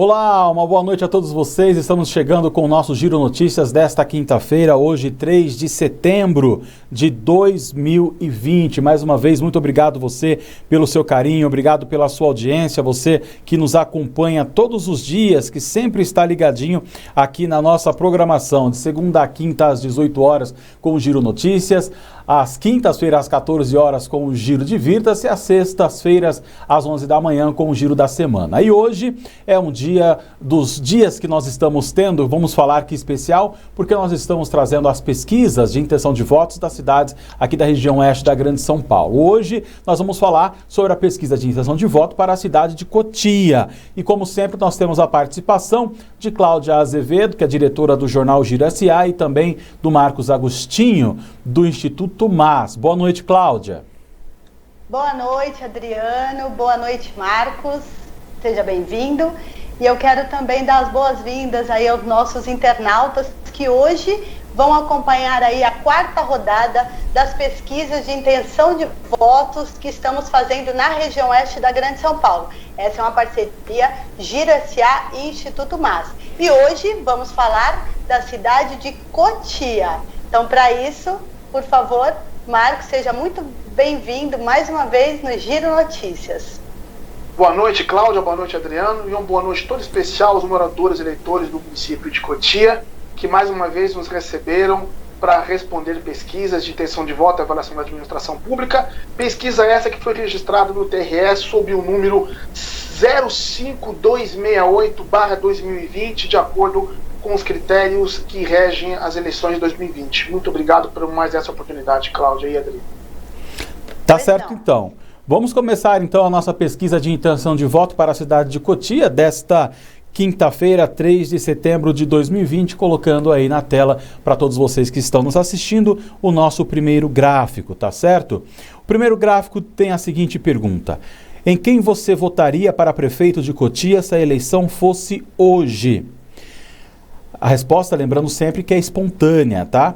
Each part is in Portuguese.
Olá, uma boa noite a todos vocês. Estamos chegando com o nosso Giro Notícias desta quinta-feira, hoje 3 de setembro de 2020. Mais uma vez, muito obrigado você pelo seu carinho, obrigado pela sua audiência, você que nos acompanha todos os dias, que sempre está ligadinho aqui na nossa programação, de segunda a quinta às 18 horas com o Giro Notícias, às quintas-feiras às 14 horas com o Giro Divirta-se e às sextas-feiras às 11 da manhã com o Giro da Semana. E hoje é um dia dos dias que nós estamos tendo, vamos falar que especial, porque nós estamos trazendo as pesquisas de intenção de votos das cidades aqui da região oeste da Grande São Paulo. Hoje nós vamos falar sobre a pesquisa de intenção de voto para a cidade de Cotia. E como sempre nós temos a participação de Cláudia Azevedo, que é diretora do jornal Giro S.A. e também do Marcos Agostinho, do Instituto MAS. Boa noite, Cláudia. Boa noite, Adriano. Boa noite, Marcos. Seja bem-vindo. E eu quero também dar as boas-vindas aí aos nossos internautas que hoje vão acompanhar aí a quarta rodada das pesquisas de intenção de votos que estamos fazendo na região oeste da Grande São Paulo. Essa é uma parceria Giro S.A. e Instituto MAS. E hoje vamos falar da cidade de Cotia. Então, para isso, por favor, Marcos, seja muito bem-vindo mais uma vez no Giro Notícias. Boa noite, Cláudia, boa noite, Adriano, e uma boa noite toda especial aos moradores e eleitores do município de Cotia, que mais uma vez nos receberam para responder pesquisas de intenção de voto e avaliação da administração pública. Pesquisa essa que foi registrada no TRE sob o número 05268/2020, de acordo com os critérios que regem as eleições de 2020. Muito obrigado por mais essa oportunidade, Cláudia e Adriano. Tá certo, então. Vamos começar, então, a nossa pesquisa de intenção de voto para a cidade de Cotia, desta quinta-feira, 3 de setembro de 2020, colocando aí na tela para todos vocês que estão nos assistindo o nosso primeiro gráfico, tá certo? O primeiro gráfico tem a seguinte pergunta: em quem você votaria para prefeito de Cotia se a eleição fosse hoje? A resposta, lembrando sempre que é espontânea, tá?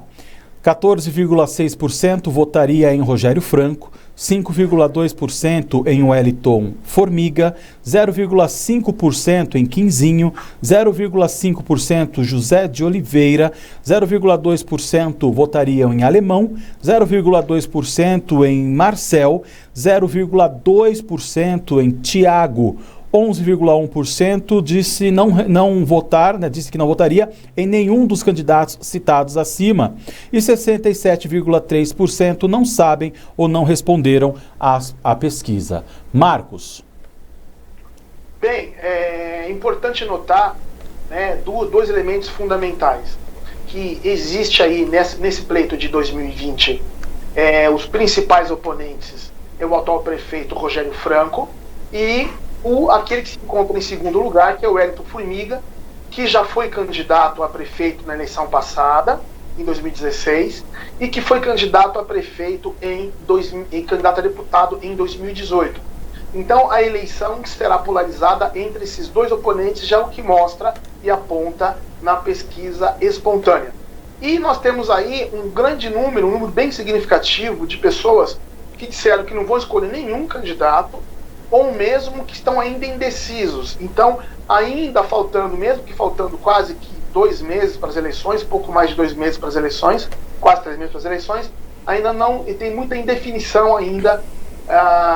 14,6% votaria em Rogério Franco, 5,2% em Wellington Formiga, 0,5% em Quinzinho, 0,5% José de Oliveira, 0,2% votariam em Alemão, 0,2% em Marcel, 0,2% em Tiago, 11,1% disse não votar, né, disse que não votaria em nenhum dos candidatos citados acima. E 67,3% não sabem ou não responderam à pesquisa. Marcos. Bem, é importante notar, né, dois elementos fundamentais. Que existe aí nesse pleito de 2020, os principais oponentes é o atual prefeito Rogério Franco e aquele que se encontra em segundo lugar, que é o Wellington Formiga, que já foi candidato a prefeito na eleição passada, em 2016, e que foi candidato a prefeito candidato a deputado em 2018. Então a eleição será polarizada entre esses dois oponentes, já o que mostra e aponta na pesquisa espontânea. E nós temos aí um número bem significativo de pessoas que disseram que não vão escolher nenhum candidato, ou mesmo que estão ainda indecisos. Então, mesmo que faltando quase que 2 meses para as eleições, pouco mais de 2 meses para as eleições, quase 3 meses para as eleições, ainda não, e tem muita indefinição ainda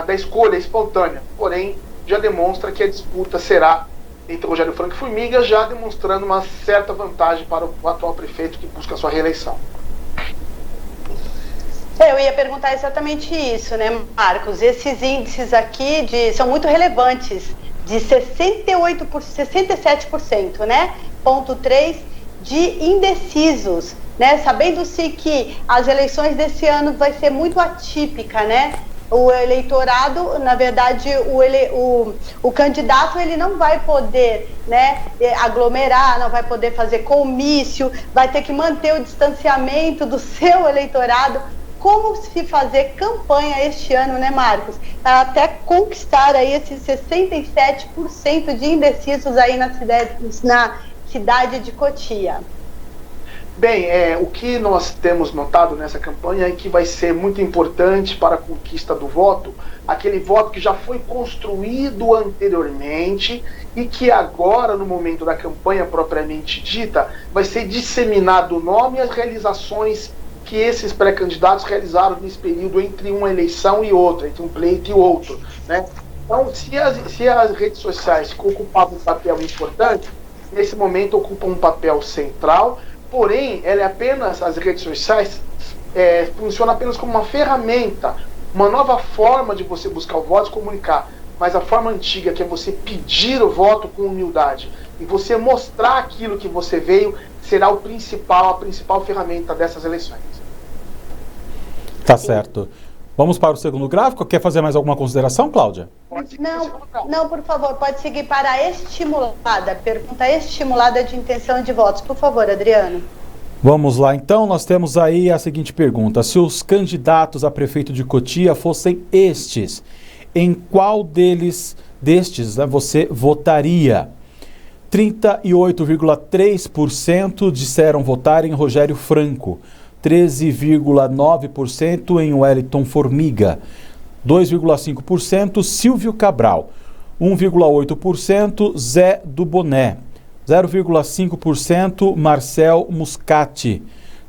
da escolha espontânea. Porém, já demonstra que a disputa será entre Rogério Franco e Formiga, já demonstrando uma certa vantagem para o atual prefeito que busca a sua reeleição. Eu ia perguntar exatamente isso, né, Marcos? Esses índices aqui são muito relevantes, de 67%, né? 0,3% de indecisos, né? Sabendo-se que as eleições desse ano vai ser muito atípica, né? O eleitorado, na verdade, o candidato ele não vai poder, né, aglomerar, não vai poder fazer comício, vai ter que manter o distanciamento do seu eleitorado. Como se fazer campanha este ano, né, Marcos? Para até conquistar aí esses 67% de indecisos aí na cidade de Cotia. Bem, o que nós temos notado nessa campanha é que vai ser muito importante para a conquista do voto, aquele voto que já foi construído anteriormente e que agora, no momento da campanha propriamente dita, vai ser disseminado o nome e as realizações que esses pré-candidatos realizaram nesse período entre uma eleição e outra, entre um pleito e outro, né? Então, se as redes sociais ocupavam um papel importante, nesse momento ocupam um papel central. Porém, as redes sociais funcionam apenas como uma ferramenta, uma nova forma de você buscar o voto e comunicar. Mas a forma antiga, que é você pedir o voto com humildade e você mostrar aquilo que você veio, será a principal ferramenta dessas eleições. Tá certo. Vamos para o segundo gráfico. Quer fazer mais alguma consideração, Cláudia? Não, por favor, pode seguir para a estimulada. Pergunta estimulada de intenção de votos. Por favor, Adriano. Vamos lá, então. Nós temos aí a seguinte pergunta. Se os candidatos a prefeito de Cotia fossem estes, em qual destes você votaria? 38,3% disseram votar em Rogério Franco. 13,9% em Wellington Formiga, 2,5% Silvio Cabral, 1,8% Zé do Boné, 0,5% Marcel Muscati,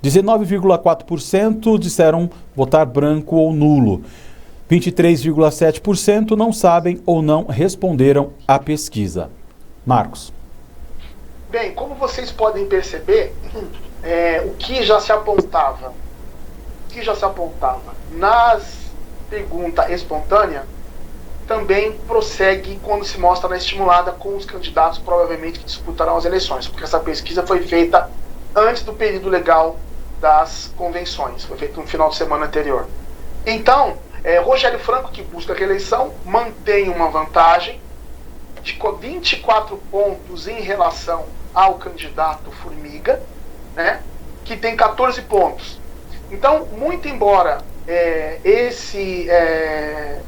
19,4% disseram votar branco ou nulo, 23,7% não sabem ou não responderam à pesquisa. Marcos. Bem, como vocês podem perceber, o que já se apontava nas perguntas espontâneas também prossegue quando se mostra na estimulada com os candidatos provavelmente que disputarão as eleições, porque essa pesquisa foi feita antes do período legal das convenções, foi feita no final de semana anterior. Então, Rogério Franco, que busca a reeleição, mantém uma vantagem de 24 pontos em relação ao candidato Formiga, né, que tem 14 pontos. Então, muito embora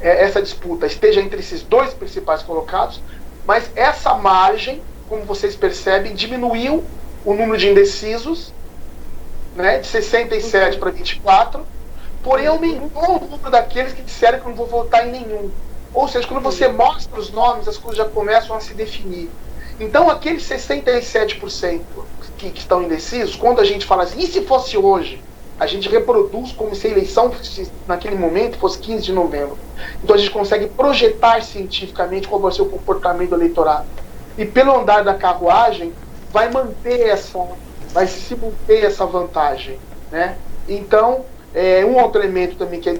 essa disputa esteja entre esses dois principais colocados, mas essa margem, como vocês percebem, diminuiu o número de indecisos, né, de 67 para 24, porém aumentou o número daqueles que disseram que não vão votar em nenhum. Ou seja, quando você mostra os nomes, as coisas já começam a se definir. Então, aqueles 67% que estão indecisos, quando a gente fala assim, e se fosse hoje? A gente reproduz como se a eleição naquele momento fosse 15 de novembro. Então a gente consegue projetar cientificamente qual vai ser o comportamento do eleitorado. E pelo andar da carruagem, vai se manter essa vantagem, né? Então, um outro elemento também que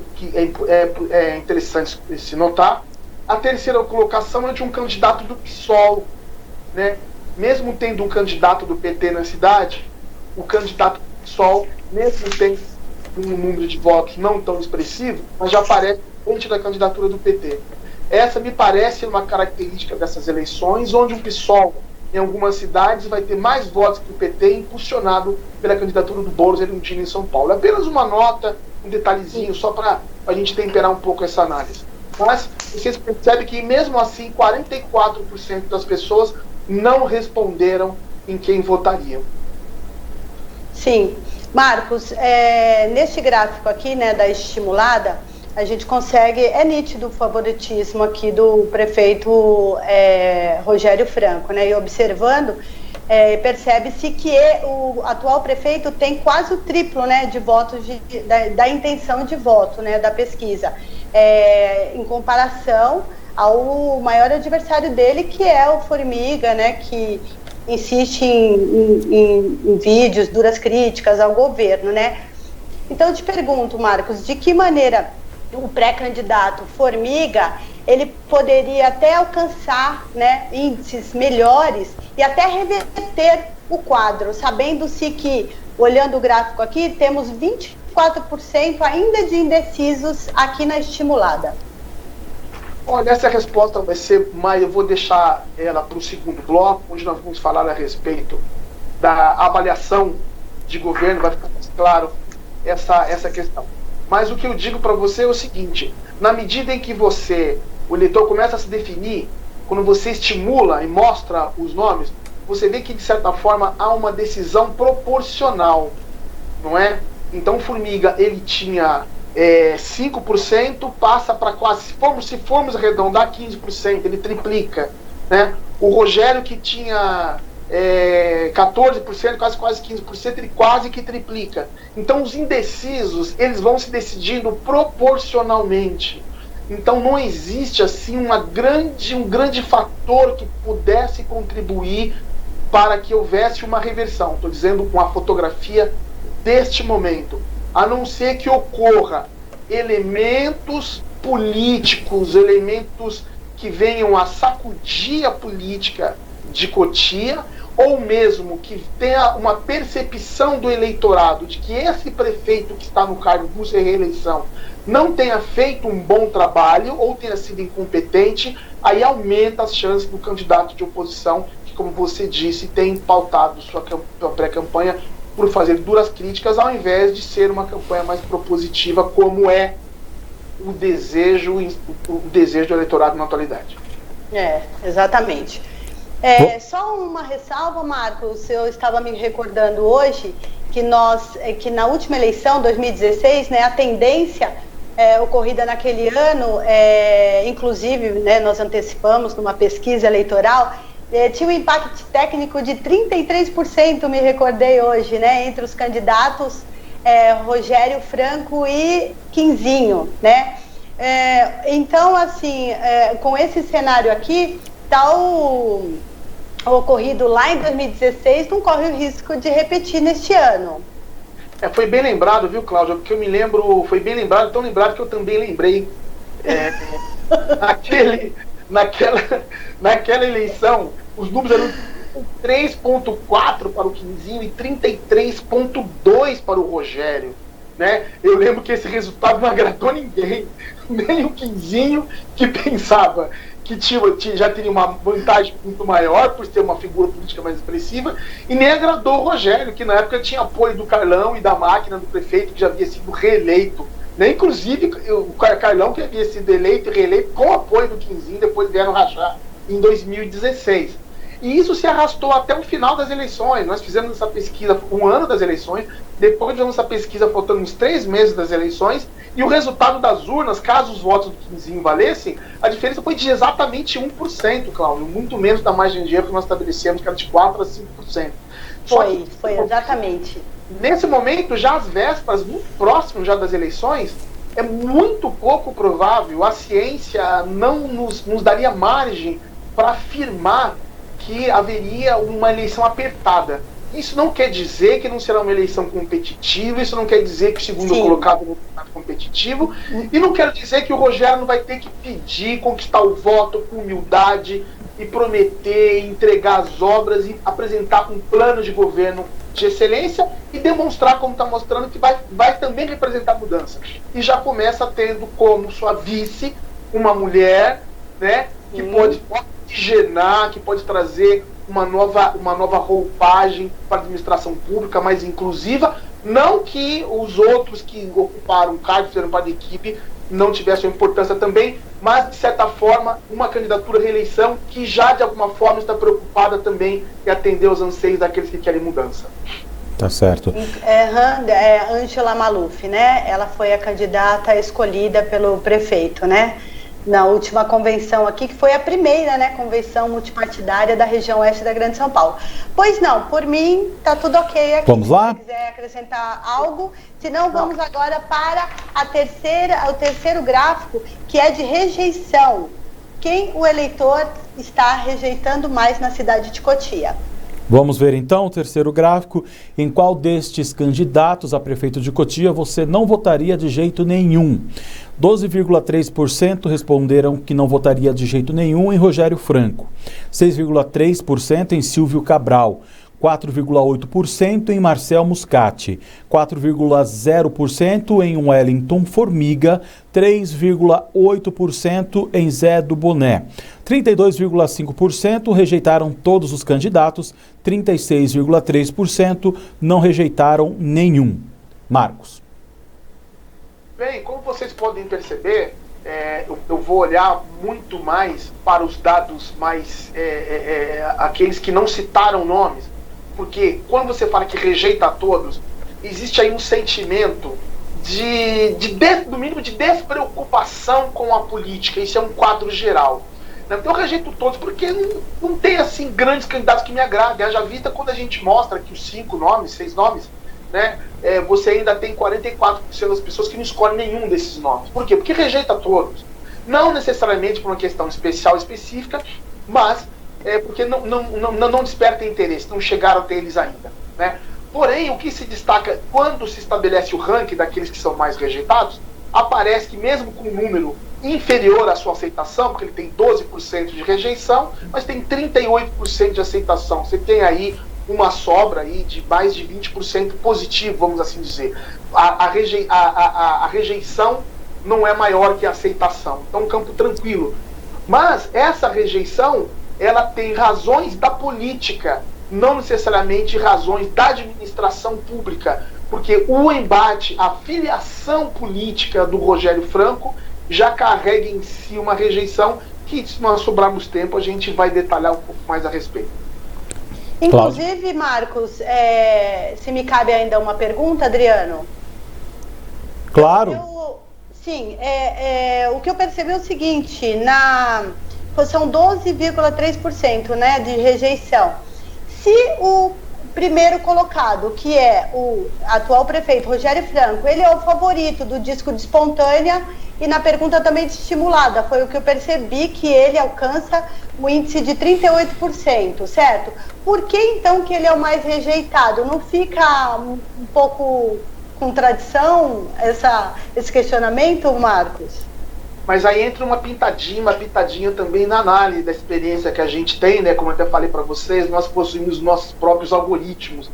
é interessante se notar, a terceira colocação é de um candidato do PSOL, né? Mesmo tendo um candidato do PT na cidade, o candidato do PSOL, mesmo tendo um número de votos não tão expressivo, mas já aparece frente da candidatura do PT. Essa me parece uma característica dessas eleições, onde o PSOL, em algumas cidades, vai ter mais votos que o PT, impulsionado pela candidatura do Boulos Erundina em São Paulo. É apenas uma nota, um detalhezinho, só para a gente temperar um pouco essa análise. Mas vocês percebem que, mesmo assim, 44% das pessoas não responderam em quem votariam. Sim. Marcos, neste gráfico aqui, né, da estimulada, a gente consegue, é nítido o favoritismo aqui do prefeito Rogério Franco, né, e observando, percebe-se que o atual prefeito tem quase o triplo, né, de votos, da intenção de voto, né, da pesquisa, em comparação ao maior adversário dele, que é o Formiga, né, que insiste em vídeos, duras críticas ao governo, né? Então eu te pergunto, Marcos, de que maneira o pré-candidato Formiga, ele poderia até alcançar, né, índices melhores e até reverter o quadro, sabendo-se que, olhando o gráfico aqui, temos 24% ainda de indecisos aqui na estimulada. Olha, essa resposta vai ser mais, eu vou deixar ela para o segundo bloco, onde nós vamos falar a respeito da avaliação de governo, vai ficar mais claro essa questão. Mas o que eu digo para você é o seguinte, na medida em que o eleitor começa a se definir, quando você estimula e mostra os nomes, você vê que, de certa forma, há uma decisão proporcional, não é? Então, o Formiga, ele tinha 5%, passa para quase, se formos arredondar, 15%, ele triplica, né? O Rogério, que tinha 14%, quase 15%, ele quase que triplica. Então, os indecisos, eles vão se decidindo proporcionalmente. Então, não existe assim um grande fator que pudesse contribuir para que houvesse uma reversão. Estou dizendo com a fotografia deste momento. A não ser que ocorra elementos políticos, elementos que venham a sacudir a política de Cotia, ou mesmo que tenha uma percepção do eleitorado de que esse prefeito que está no cargo busca reeleição não tenha feito um bom trabalho ou tenha sido incompetente, aí aumenta as chances do candidato de oposição, que, como você disse, tem pautado sua pré-campanha por fazer duras críticas, ao invés de ser uma campanha mais propositiva, como é o desejo do eleitorado na atualidade. Exatamente. Só uma ressalva, Marcos, eu estava me recordando hoje que na última eleição, 2016, né, a tendência ocorrida naquele ano, inclusive, né, nós antecipamos numa pesquisa eleitoral, tinha um impacto técnico de 33%, me recordei hoje, né, entre os candidatos Rogério Franco e Quinzinho, né? Então, assim, com esse cenário aqui, tal ocorrido lá em 2016 não corre o risco de repetir neste ano. Foi bem lembrado, viu, Cláudia? Porque eu me lembro, foi bem lembrado, tão lembrado que eu também lembrei. Naquela eleição, os números eram 3,4 para o Quinzinho e 33,2 para o Rogério, né? Eu lembro que esse resultado não agradou ninguém, nem o Quinzinho, que pensava que já teria uma vantagem muito maior por ser uma figura política mais expressiva, e nem agradou o Rogério, que na época tinha apoio do Carlão e da máquina do prefeito, que já havia sido reeleito, né? Inclusive o Carlão, que havia sido eleito e reeleito com apoio do Quinzinho, depois vieram rachar em 2016. E isso se arrastou até o final das eleições. Nós fizemos essa pesquisa um ano das eleições, depois fizemos essa pesquisa faltando uns 3 meses das eleições, e o resultado das urnas, caso os votos do Quinzinho valessem, a diferença foi de exatamente 1%, Cláudio, muito menos da margem de erro que nós estabelecemos, que era de 4% a 5%. Foi exatamente. Nesse momento, já às vésperas, muito próximo já das eleições, é muito pouco provável, a ciência não nos daria margem para afirmar que haveria uma eleição apertada. Isso não quer dizer que não será uma eleição competitiva, isso não quer dizer que o segundo colocado não será competitivo, e não quer dizer que o Rogério não vai ter que pedir, conquistar o voto com humildade e prometer, entregar as obras e apresentar um plano de governo de excelência e demonstrar, como está mostrando, que vai também representar mudança. E já começa tendo como sua vice uma mulher, né, que pode oxigenar, que pode trazer uma nova roupagem para a administração pública mais inclusiva. Não que os outros que ocuparam cargos, fizeram parte da equipe, não tivessem importância também, mas, de certa forma, uma candidatura à reeleição que já, de alguma forma, está preocupada também em atender aos anseios daqueles que querem mudança. Tá certo. Ângela Maluf, né? Ela foi a candidata escolhida pelo prefeito, né? Na última convenção aqui, que foi a primeira, né, convenção multipartidária da região oeste da Grande São Paulo. Pois não, por mim, tá tudo ok aqui. Vamos lá? Se você quiser acrescentar algo, senão vamos agora para o terceiro gráfico, que é de rejeição. Quem o eleitor está rejeitando mais na cidade de Cotia? Vamos ver então o terceiro gráfico. Em qual destes candidatos a prefeito de Cotia você não votaria de jeito nenhum? 12,3% responderam que não votaria de jeito nenhum em Rogério Franco. 6,3% em Silvio Cabral. 4,8% em Marcel Muscati, 4,0% em Wellington Formiga, 3,8% em Zé do Boné. 32,5% rejeitaram todos os candidatos, 36,3% não rejeitaram nenhum. Marcos. Bem, como vocês podem perceber, eu vou olhar muito mais para os dados mais aqueles que não citaram nomes, porque quando você fala que rejeita a todos, existe aí um sentimento no mínimo de despreocupação com a política. Isso é um quadro geral. Então eu rejeito todos porque não tem assim grandes candidatos que me agradem. Haja vista quando a gente mostra que os 5 nomes, 6 nomes, né, você ainda tem 44% das pessoas que não escolhem nenhum desses nomes. Por quê? Porque rejeita todos. Não necessariamente por uma questão especial, específica, mas porque não desperta interesse, não chegaram até eles ainda, né? Porém, o que se destaca quando se estabelece o ranking daqueles que são mais rejeitados, aparece que mesmo com um número inferior à sua aceitação, porque ele tem 12% de rejeição, mas tem 38% de aceitação. Você tem aí uma sobra aí de mais de 20% positivo, vamos assim dizer. A rejeição não é maior que a aceitação. Então, um campo tranquilo. Mas essa rejeição, ela tem razões da política, não necessariamente razões da administração pública, porque o embate, a filiação política do Rogério Franco já carrega em si uma rejeição que, se nós sobrarmos tempo, a gente vai detalhar um pouco mais a respeito. Inclusive, Marcos, se me cabe ainda uma pergunta, Adriano. Claro. Sim, o que eu percebi é o seguinte, são 12,3%, né, de rejeição. Se o primeiro colocado, que é o atual prefeito Rogério Franco, ele é o favorito do disco de espontânea e na pergunta também de estimulada, foi o que eu percebi, que ele alcança o índice de 38%, certo? Por que então que ele é o mais rejeitado? Não fica um pouco contradição esse questionamento, Marcos? Mas aí entra uma pitadinha também na análise da experiência que a gente tem, né? Como eu até falei para vocês, nós possuímos nossos próprios algoritmos,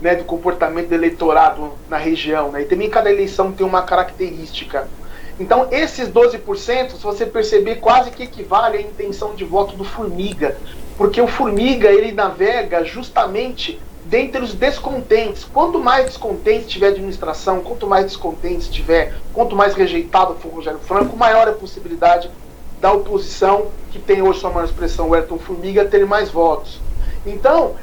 né, do comportamento do eleitorado na região, né? E também cada eleição tem uma característica. Então, esses 12%, se você perceber, quase que equivale à intenção de voto do Formiga, porque o Formiga, ele navega justamente dentre os descontentes. Quanto mais descontente tiver a administração, quanto mais descontente tiver, quanto mais rejeitado for o Rogério Franco, maior a possibilidade da oposição, que tem hoje sua maior expressão, o Ayrton Formiga, ter mais votos. Então,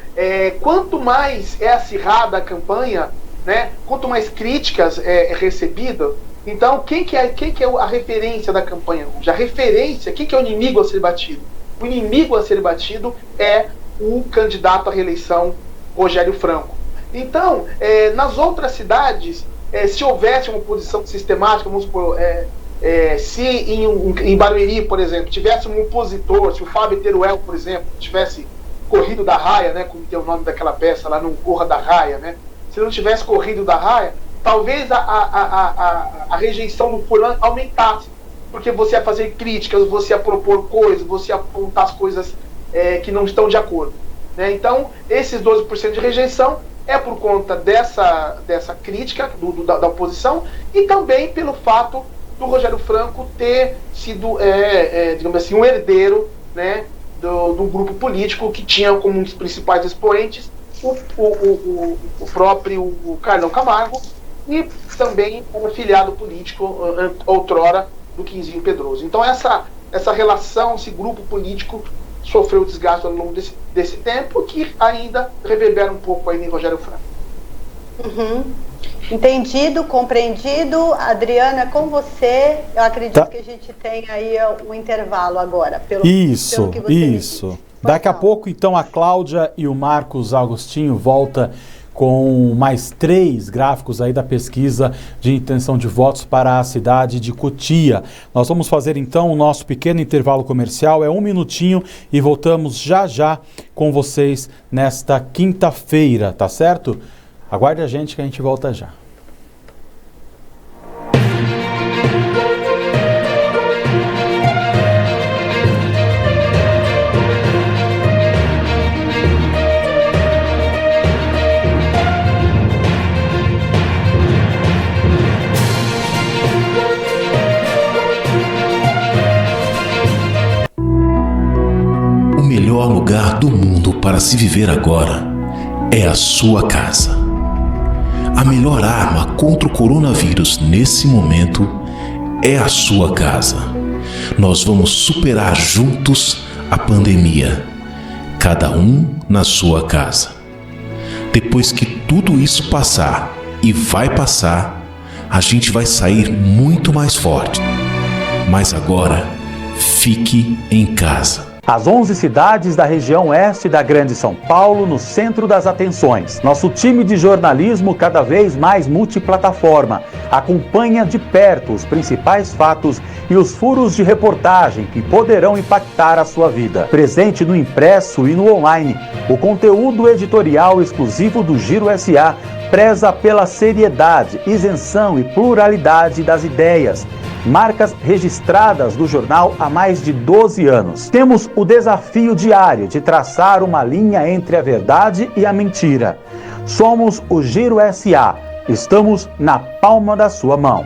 quanto mais é acirrada a campanha, né, quanto mais críticas é recebida, então quem que é a referência da campanha hoje? A referência, quem que é o inimigo a ser batido? O inimigo a ser batido é o candidato à reeleição Rogério Franco. Então, nas outras cidades, se houvesse uma oposição sistemática, vamos supor, se em Barueri, por exemplo, tivesse um opositor, se o Fábio Teruel, por exemplo, tivesse corrido da raia, né, como tem o nome daquela peça lá, não corra da raia, né, se não tivesse corrido da raia, talvez a rejeição do fulano aumentasse, porque você ia fazer críticas, você ia propor coisas, você ia apontar as coisas que não estão de acordo. Então, esses 12% de rejeição é por conta dessa crítica da oposição e também pelo fato do Rogério Franco ter sido, digamos assim, um herdeiro, né, do grupo político que tinha como um dos principais expoentes o próprio Carlão Camargo e também um filiado político outrora do Quinzinho Pedroso. Então, essa relação, esse grupo político sofreu desgaste ao longo desse tempo, que ainda reverbera um pouco aí em Rogério Franco. Uhum. Entendido, compreendido. Adriano, é com você. Eu acredito que a gente tem aí um intervalo agora. Pelo que você isso. Daqui a pouco, então, a Cláudia e o Marcos Agostinho voltam com mais 3 gráficos aí da pesquisa de intenção de votos para a cidade de Cotia. Nós vamos fazer então o nosso pequeno intervalo comercial, 1 minutinho, e voltamos já com vocês nesta quinta-feira, tá certo? Aguarde a gente que a gente volta já. O melhor lugar do mundo para se viver agora é a sua casa. A melhor arma contra o coronavírus nesse momento é a sua casa. Nós vamos superar juntos a pandemia, cada um na sua casa. Depois que tudo isso passar, e vai passar, a gente vai sair muito mais forte. Mas agora, fique em casa. As 11 cidades da região oeste da Grande São Paulo no centro das atenções. Nosso time de jornalismo cada vez mais multiplataforma acompanha de perto os principais fatos e os furos de reportagem que poderão impactar a sua vida. Presente no impresso e no online, o conteúdo editorial exclusivo do Giro SA preza pela seriedade, isenção e pluralidade das ideias. Marcas registradas do jornal há mais de 12 anos. Temos o desafio diário de traçar uma linha entre a verdade e a mentira. Somos o Giro SA. Estamos na palma da sua mão.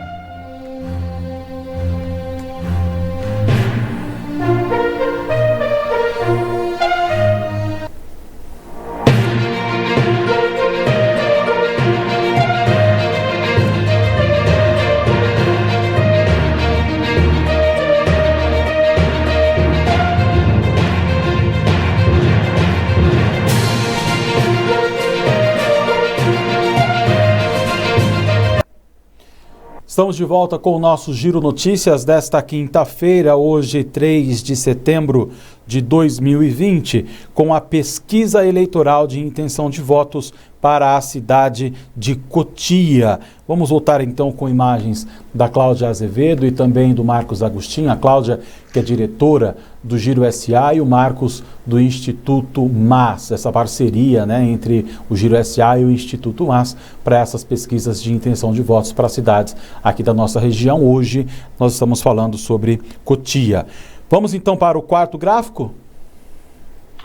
Estamos de volta com o nosso Giro Notícias desta quinta-feira, hoje 3 de setembro de 2020, com a pesquisa eleitoral de intenção de votos para a cidade de Cotia. Vamos voltar então com imagens da Cláudia Azevedo e também do Marcos Agostinho. A Cláudia, que é diretora do Giro SA, e o Marcos do Instituto MAS, essa parceria, né, entre o Giro SA e o Instituto MAS para essas pesquisas de intenção de votos para cidades aqui da nossa região. Hoje nós estamos falando sobre Cotia. Vamos então para o quarto gráfico?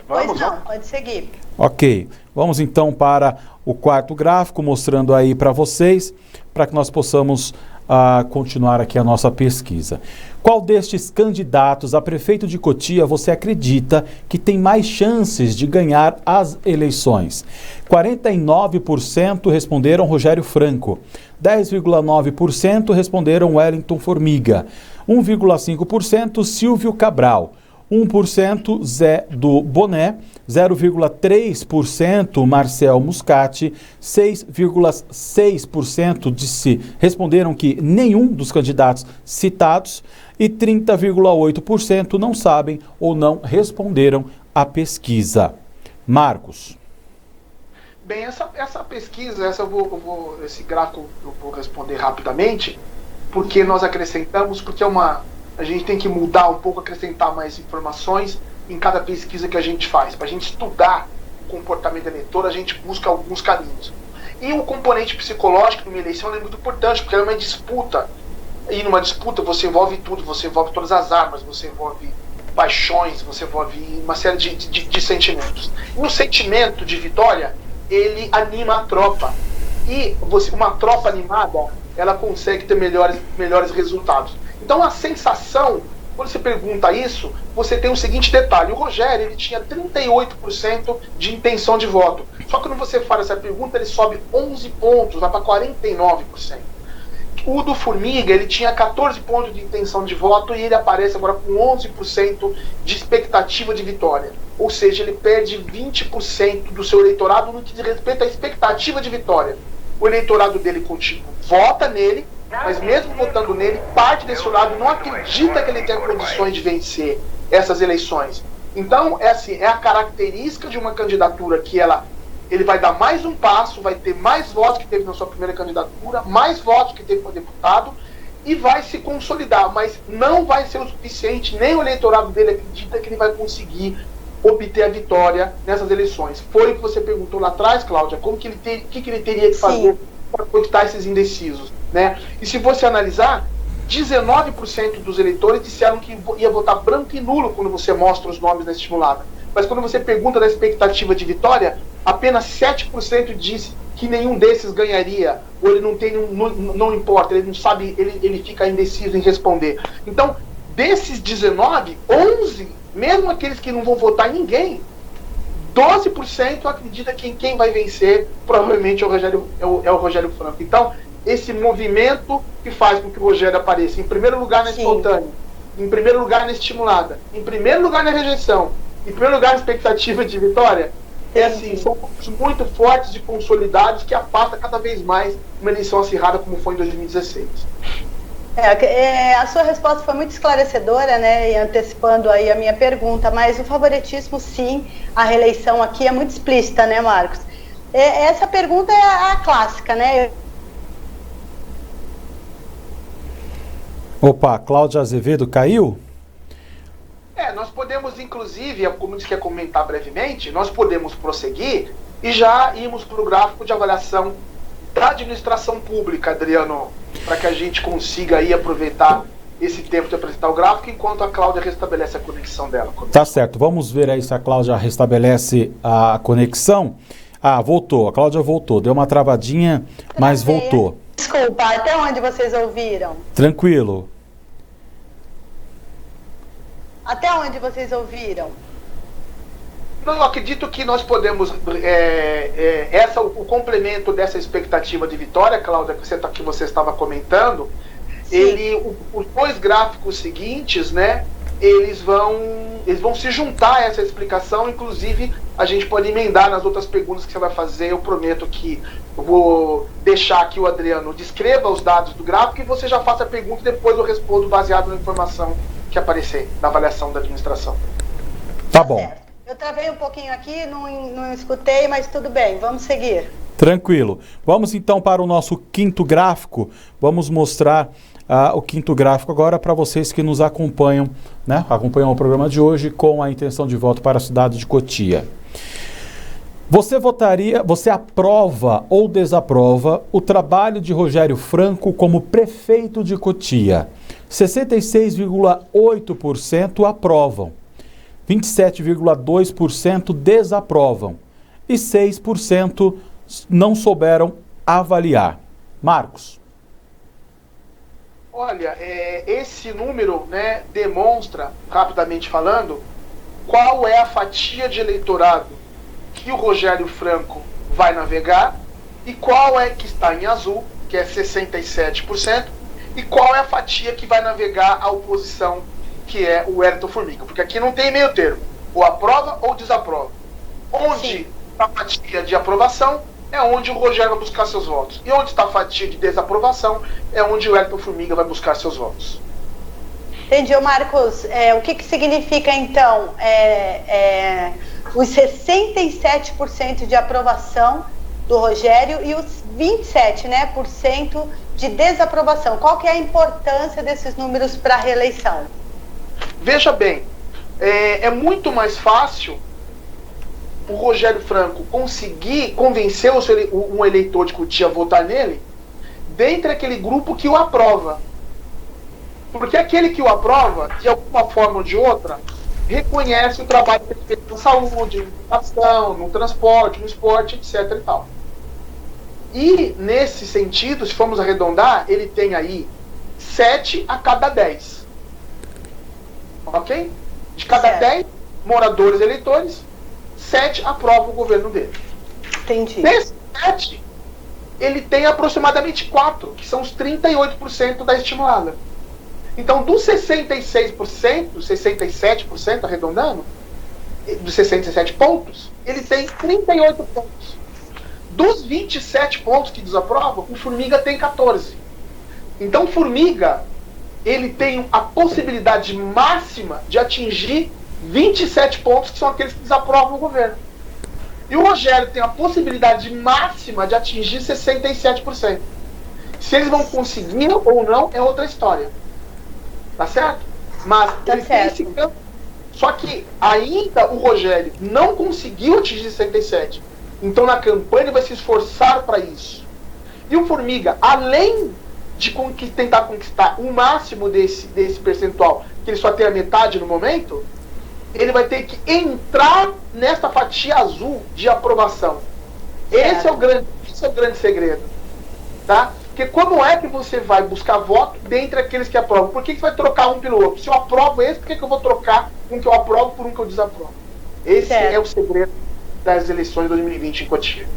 Pois não, pode seguir. Ok, vamos então para o quarto gráfico, mostrando aí para vocês, para que nós possamos continuar aqui a nossa pesquisa. Qual destes candidatos a prefeito de Cotia você acredita que tem mais chances de ganhar as eleições? 49% responderam Rogério Franco, 10,9% responderam Wellington Formiga, 1,5% Silvio Cabral, 1% Zé do Boné, 0,3% Marcel Muscati, 6,6% responderam que nenhum dos candidatos citados e 30,8% não sabem ou não responderam à pesquisa. Marcos. Bem, essa pesquisa, esse gráfico eu vou responder rapidamente, porque nós acrescentamos, porque a gente tem que mudar um pouco, acrescentar mais informações em cada pesquisa que a gente faz. Para a gente estudar o comportamento do eleitor, a gente busca alguns caminhos. E o componente psicológico numa eleição é muito importante, porque é uma disputa. E numa disputa você envolve tudo, você envolve todas as armas, você envolve paixões, você envolve uma série de sentimentos. E o sentimento de vitória, ele anima a tropa. E uma tropa animada, ela consegue ter melhores resultados. Então a sensação, quando você pergunta isso, você tem o seguinte detalhe: o Rogério, ele tinha 38% de intenção de voto. Só que quando você faz essa pergunta, ele sobe 11 pontos, vai para 49%. O do Formiga, ele tinha 14 pontos de intenção de voto e ele aparece agora com 11% de expectativa de vitória. Ou seja, ele perde 20% do seu eleitorado no que diz respeito à expectativa de vitória. O eleitorado dele vota nele, mas mesmo votando nele, parte desse lado não acredita que ele tem condições de vencer essas eleições. Então, é a característica de uma candidatura que ele vai dar mais um passo, vai ter mais votos que teve na sua primeira candidatura, mais votos que teve para deputado, e vai se consolidar, mas não vai ser o suficiente, nem o eleitorado dele acredita que ele vai conseguir obter a vitória nessas eleições. Foi o que você perguntou lá atrás, Cláudia, o que ele teria que fazer para conquistar esses indecisos, né? E se você analisar, 19% dos eleitores disseram que ia votar branco e nulo quando você mostra os nomes na estimulada. Mas quando você pergunta da expectativa de vitória, apenas 7% disse que nenhum desses ganharia, ou ele não importa, ele não sabe, ele fica indeciso em responder. Então, desses 19, 11, mesmo aqueles que não vão votar em ninguém, 12% acredita que quem vai vencer provavelmente é o Rogério Franco. Então, esse movimento que faz com que o Rogério apareça em primeiro lugar na espontânea, em primeiro lugar na estimulada, em primeiro lugar na rejeição, em primeiro lugar na expectativa de vitória, são pontos muito fortes e consolidados que afasta cada vez mais uma eleição acirrada como foi em 2016. A sua resposta foi muito esclarecedora, né, e antecipando aí a minha pergunta, mas o favoritismo, sim, a reeleição aqui é muito explícita, né, Marcos? Essa pergunta é a clássica, né? Opa, Cláudia Azevedo caiu? Nós podemos, inclusive, como disse que ia comentar brevemente, nós podemos prosseguir e já irmos para o gráfico de avaliação da administração pública, Adriano, para que a gente consiga aí aproveitar esse tempo de apresentar o gráfico, enquanto a Cláudia restabelece a conexão dela. Tá certo, vamos ver aí se a Cláudia restabelece a conexão. Voltou, a Cláudia voltou, deu uma travadinha, mas voltou. Desculpa, até onde vocês ouviram? Tranquilo. Até onde vocês ouviram? Não, eu acredito que nós podemos, o complemento dessa expectativa de vitória, Cláudia, que você estava comentando, os dois gráficos seguintes, né, eles vão se juntar a essa explicação, inclusive a gente pode emendar nas outras perguntas que você vai fazer. Eu prometo que eu vou deixar que o Adriano descreva os dados do gráfico e você já faça a pergunta e depois eu respondo baseado na informação que aparecer na avaliação da administração. Tá bom. Eu travei um pouquinho aqui, não escutei, mas tudo bem, vamos seguir. Tranquilo. Vamos então para o nosso quinto gráfico. Vamos mostrar o quinto gráfico agora para vocês que nos acompanham, né? Acompanham o programa de hoje com a intenção de voto para a cidade de Cotia. Você aprova ou desaprova o trabalho de Rogério Franco como prefeito de Cotia? 66,8% aprovam, 27,2% desaprovam e 6% não souberam avaliar. Marcos. Olha, esse número, né, demonstra, rapidamente falando, qual é a fatia de eleitorado que o Rogério Franco vai navegar e qual é que está em azul, que é 67%, e qual é a fatia que vai navegar a oposição, que é o Wellington Formiga. Porque aqui não tem meio termo, ou aprova ou desaprova. Onde a fatia de aprovação é onde o Rogério vai buscar seus votos. E onde está a fatia de desaprovação é onde o Wellington Formiga vai buscar seus votos. Entendi, Marcos. O que significa, então, os 67% de aprovação do Rogério e os 27%, né, de desaprovação? Qual que é a importância desses números para a reeleição? Veja bem, é muito mais fácil o Rogério Franco conseguir convencer um eleitor de Cotia a votar nele dentre aquele grupo que o aprova. Porque aquele que o aprova, de alguma forma ou de outra, reconhece o trabalho que ele fez na saúde, na educação, no transporte, no esporte, etc. e tal. E, nesse sentido, se formos arredondar, ele tem aí 7 a cada 10. Ok? De cada 10 moradores eleitores, 7 aprovam o governo dele. Entendi. Nesse 7, ele tem aproximadamente 4, que são os 38% da estimulada. Então, dos 66%, 67%, arredondando, dos 67 pontos, ele tem 38 pontos. Dos 27 pontos que desaprovam, o Formiga tem 14. Então, o Formiga, ele tem a possibilidade máxima de atingir 27 pontos, que são aqueles que desaprovam o governo. E o Rogério tem a possibilidade máxima de atingir 67%. Se eles vão conseguir ou não, é outra história. Tá certo? Mas ele tem esse campo. Só que ainda o Rogério não conseguiu atingir 67%. Então, na campanha, ele vai se esforçar para isso. E o Formiga, além de tentar conquistar o máximo desse percentual, que ele só tem a metade no momento, ele vai ter que entrar nessa fatia azul de aprovação. Esse é o grande segredo. Tá? Porque como é que você vai buscar voto dentre aqueles que aprovam? Por que você vai trocar um pelo outro? Se eu aprovo esse, por que eu vou trocar um que eu aprovo por um que eu desaprovo? Esse é o segredo das eleições de 2020 em Cotia.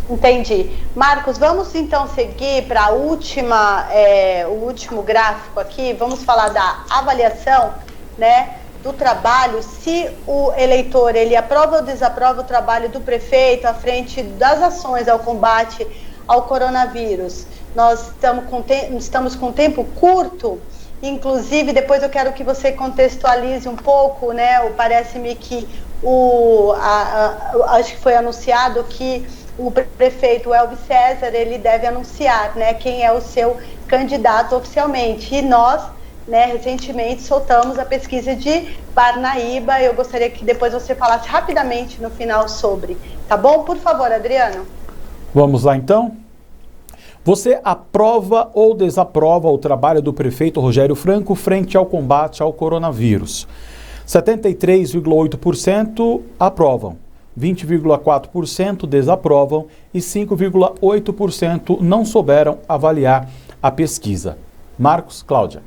Entendi. Marcos, vamos então seguir para o último gráfico aqui. Vamos falar da avaliação, né, do trabalho, se o eleitor ele aprova ou desaprova o trabalho do prefeito à frente das ações ao combate ao coronavírus. Nós estamos com tempo curto, inclusive depois eu quero que você contextualize um pouco, né? Parece-me que acho que foi anunciado que o prefeito Elvis César, ele deve anunciar, né, quem é o seu candidato oficialmente. E nós, né, recentemente soltamos a pesquisa de Parnaíba. Eu gostaria que depois você falasse rapidamente no final sobre. Tá bom? Por favor, Adriano. Vamos lá, então. Você aprova ou desaprova o trabalho do prefeito Rogério Franco frente ao combate ao coronavírus? 73,8% aprovam, 20,4% desaprovam e 5,8% não souberam avaliar a pesquisa. Marcos, Cláudia.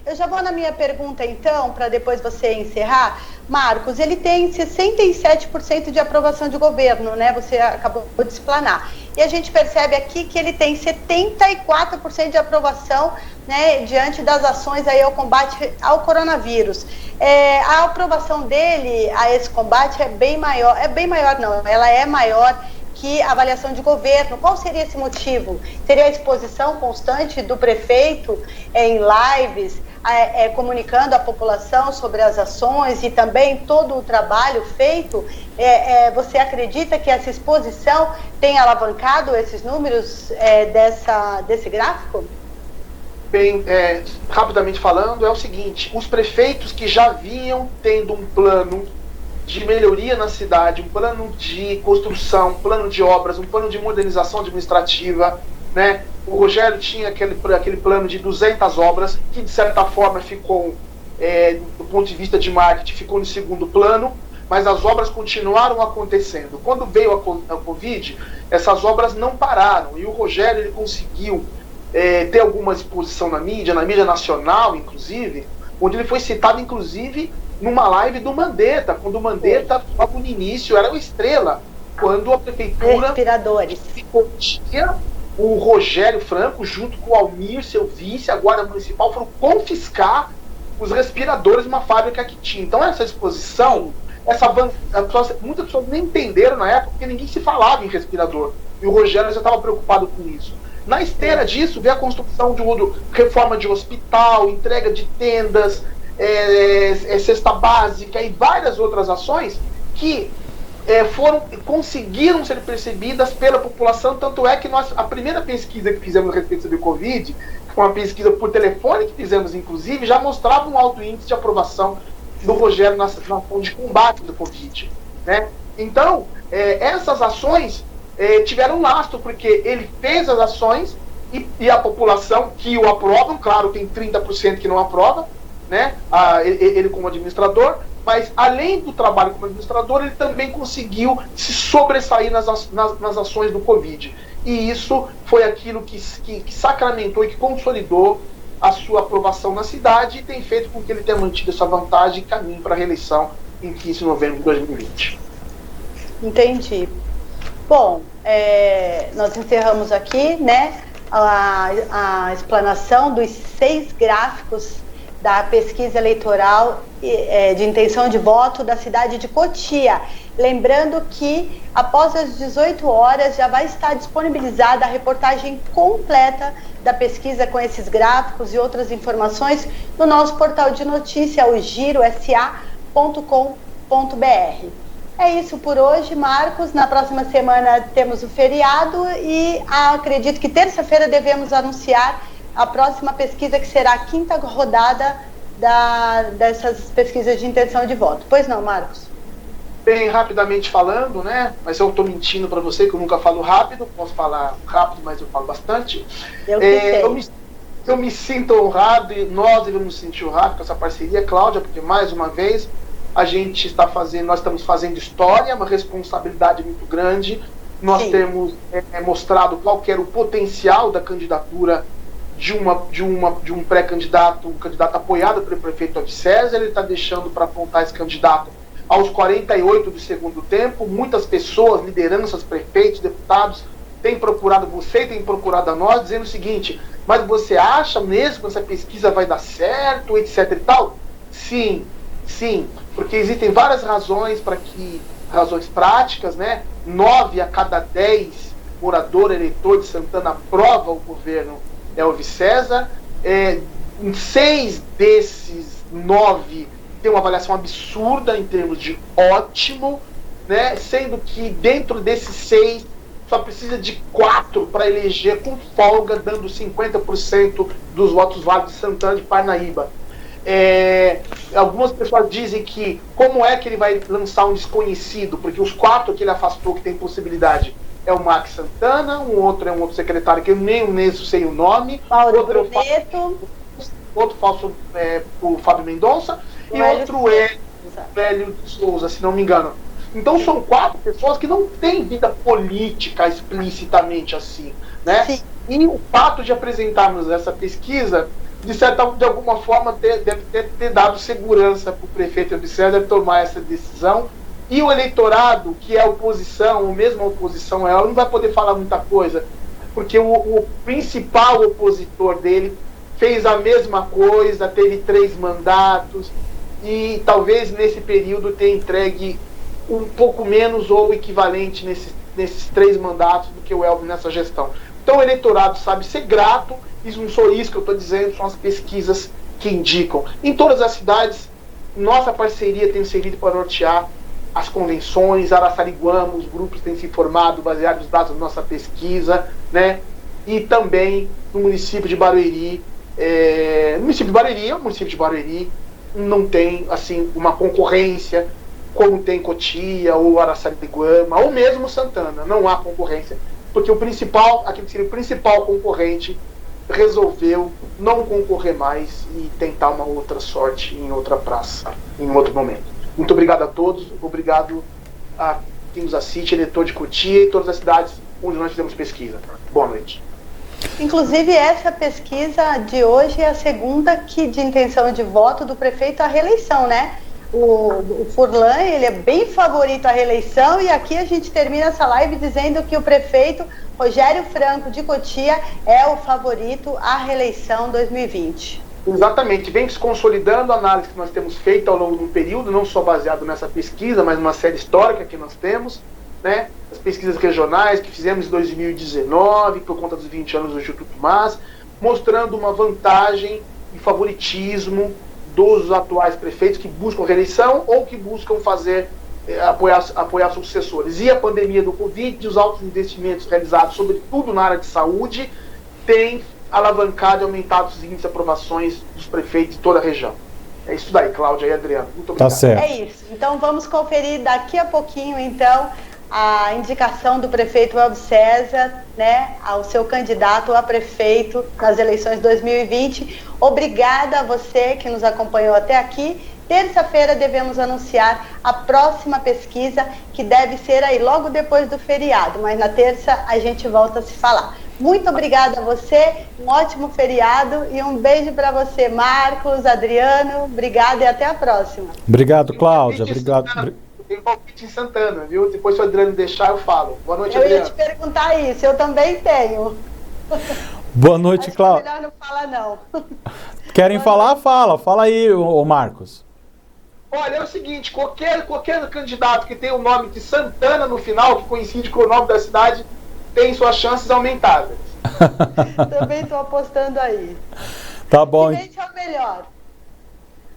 Eu já vou na minha pergunta, então, para depois você encerrar. Marcos, ele tem 67% de aprovação de governo, né? Você acabou de explanar. E a gente percebe aqui que ele tem 74% de aprovação, né, diante das ações aí ao combate ao coronavírus. A aprovação dele a esse combate é bem maior não, ela é maior que a avaliação de governo. Qual seria esse motivo? Seria a exposição constante do prefeito em lives, comunicando à população sobre as ações e também todo o trabalho feito? Você acredita que essa exposição tem alavancado esses números desse gráfico? Bem, rapidamente falando, é o seguinte: os prefeitos que já vinham tendo um plano de melhoria na cidade, um plano de construção, um plano de obras, um plano de modernização administrativa, né? O Rogério tinha aquele plano de 200 obras, que de certa forma ficou, do ponto de vista de marketing, ficou no segundo plano, mas as obras continuaram acontecendo. Quando veio a Covid, essas obras não pararam, e o Rogério ele conseguiu ter alguma exposição na mídia nacional, inclusive, onde ele foi citado, inclusive, numa live do Mandetta, quando o Mandetta, logo no início, era uma estrela, quando a prefeitura respiradores tinha o Rogério Franco, junto com o Almir, seu vice, a Guarda Municipal, foram confiscar os respiradores de uma fábrica que tinha. Então essa exposição, muitas pessoas nem entenderam na época, porque ninguém se falava em respirador, e o Rogério já estava preocupado com isso. Na esteira disso, veio a construção de reforma de hospital, entrega de tendas, cesta básica e várias outras ações que conseguiram ser percebidas pela população. Tanto é que a primeira pesquisa que fizemos a respeito sobre o Covid, uma pesquisa por telefone que fizemos inclusive, já mostrava um alto índice de aprovação do Rogério na ação de combate do Covid, né? Então, essas ações tiveram lastro, porque ele fez as ações e a população que o aprovam, claro, tem 30% que não aprova, né? Ele como administrador, mas além do trabalho como administrador, ele também conseguiu se sobressair nas ações do Covid. E isso foi aquilo que sacramentou e que consolidou a sua aprovação na cidade e tem feito com que ele tenha mantido essa vantagem e caminho para a reeleição em 15 de novembro de 2020. Entendi. Bom, nós encerramos aqui, né, a explanação dos 6 gráficos da pesquisa eleitoral de intenção de voto da cidade de Cotia. Lembrando que após as 18 horas já vai estar disponibilizada a reportagem completa da pesquisa com esses gráficos e outras informações no nosso portal de notícia, o girosa.com.br. É isso por hoje, Marcos. Na próxima semana temos o feriado e acredito que terça-feira devemos anunciar a próxima pesquisa, que será a 5ª rodada dessas pesquisas de intenção de voto. Pois não, Marcos? Bem, rapidamente falando, né? Mas eu estou mentindo para você que eu nunca falo rápido. Posso falar rápido, mas eu falo bastante. Eu me sinto honrado e nós devemos nos sentir honrados com essa parceria, Cláudia, porque mais uma vez nós estamos fazendo história, uma responsabilidade muito grande. Nós temos mostrado qual que era o potencial da candidatura de um pré-candidato, um candidato apoiado pelo prefeito Elvis César. Ele está deixando para apontar esse candidato aos 48 do segundo tempo, muitas pessoas, lideranças, prefeitos, deputados, têm procurado você, têm procurado a nós, dizendo o seguinte: mas você acha mesmo que essa pesquisa vai dar certo, etc e tal? Sim, porque existem várias razões razões práticas, né? 9 a cada 10 morador, eleitor de Santana aprova o governo Elvis César. 6 desses 9 tem uma avaliação absurda em termos de ótimo, né? Sendo que dentro desses 6 só precisa de 4 para eleger com folga, dando 50% dos votos válidos de Santana de Parnaíba. Algumas pessoas dizem que como é que ele vai lançar um desconhecido, porque os 4 que ele afastou que tem possibilidade é o Max Santana, um outro secretário que eu nem sei o nome, outro falso o Fábio Mendonça, e outro é o Hélio de Souza, se não me engano. Então são 4 pessoas que não têm vida política explicitamente assim, né? Sim. E o fato de apresentarmos essa pesquisa, de alguma forma, deve ter dado segurança para o prefeito Elvis César tomar essa decisão. E o eleitorado, que é a oposição, ou mesmo a oposição, ela não vai poder falar muita coisa, porque o principal opositor dele fez a mesma coisa, teve 3 mandatos, e talvez nesse período tenha entregue um pouco menos ou equivalente nesses 3 mandatos do que o Elvis nessa gestão. Então o eleitorado sabe ser grato, e não sou isso que eu estou dizendo, são as pesquisas que indicam. Em todas as cidades, nossa parceria tem servido para nortear as convenções. Araçariguama, os grupos têm se formado baseados nos dados da nossa pesquisa, né? E também no município de Barueri. O município de Barueri não tem assim uma concorrência como tem Cotia ou Araçariguama ou mesmo Santana. Não há concorrência, porque aquele que seria o principal concorrente resolveu não concorrer mais e tentar uma outra sorte em outra praça, em outro momento. Muito obrigado a todos, obrigado a quem nos assiste, eleitor de Cotia e todas as cidades onde nós fizemos pesquisa. Boa noite. Inclusive, essa pesquisa de hoje é a segunda de intenção de voto do prefeito à reeleição, né? O Furlan, ele é bem favorito à reeleição, e aqui a gente termina essa live dizendo que o prefeito Rogério Franco de Cotia é o favorito à reeleição 2020. Exatamente, vem se consolidando a análise que nós temos feito ao longo de um período, não só baseado nessa pesquisa, mas numa série histórica que nós temos, né? As pesquisas regionais que fizemos em 2019, por conta dos 20 anos do Instituto MAS, mostrando uma vantagem e favoritismo dos atuais prefeitos que buscam reeleição ou que buscam apoiar sucessores. E a pandemia do Covid e os altos investimentos realizados, sobretudo na área de saúde, tem alavancado e aumentado os índices de aprovações dos prefeitos de toda a região. É isso daí, Cláudia e Adriano. Muito obrigado. Tá certo. É isso. Então vamos conferir daqui a pouquinho, então, a indicação do prefeito Elvis César, né, ao seu candidato a prefeito nas eleições 2020. Obrigada a você que nos acompanhou até aqui. Terça-feira devemos anunciar a próxima pesquisa, que deve ser aí logo depois do feriado, mas na terça a gente volta a se falar. Muito obrigada a você, um ótimo feriado e um beijo para você, Marcos, Adriano. Obrigada e até a próxima. Obrigado, Cláudia. Obrigado. Tem palpite em Santana, viu? Depois, se o Adriano deixar, eu falo. Boa noite, Adriano. Eu ia te perguntar isso, eu também tenho. Boa noite, Cláudia. Melhor não falar, não. Querem falar? Fala aí, ô Marcos. Olha, é o seguinte, qualquer candidato que tenha o nome de Santana no final, que coincide com o nome da cidade, tem suas chances aumentadas. Também estou apostando aí. Tá bom. Esse é o melhor.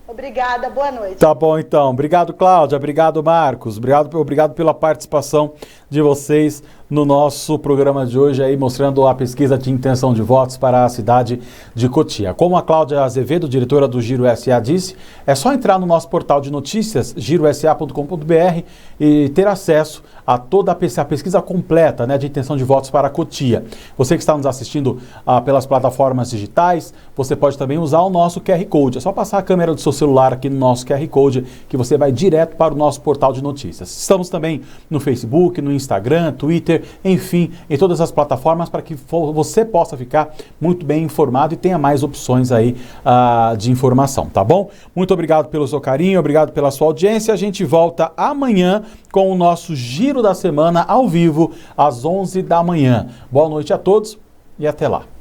Obrigada, boa noite. Tá bom, então. Obrigado, Cláudia. Obrigado, Marcos. Obrigado pela participação de vocês no nosso programa de hoje, aí mostrando a pesquisa de intenção de votos para a cidade de Cotia. Como a Cláudia Azevedo, diretora do Giro SA, disse, é só entrar no nosso portal de notícias, girosa.com.br, e ter acesso a toda a pesquisa completa, né, de intenção de votos para Cotia. Você que está nos assistindo pelas plataformas digitais, você pode também usar o nosso QR Code. É só passar a câmera do seu celular aqui no nosso QR Code, que você vai direto para o nosso portal de notícias. Estamos também no Facebook, no Instagram, Twitter Twitter, enfim, em todas as plataformas para que você possa ficar muito bem informado e tenha mais opções aí de informação, tá bom? Muito obrigado pelo seu carinho, obrigado pela sua audiência. A gente volta amanhã com o nosso Giro da Semana ao vivo às 11 da manhã. Boa noite a todos e até lá.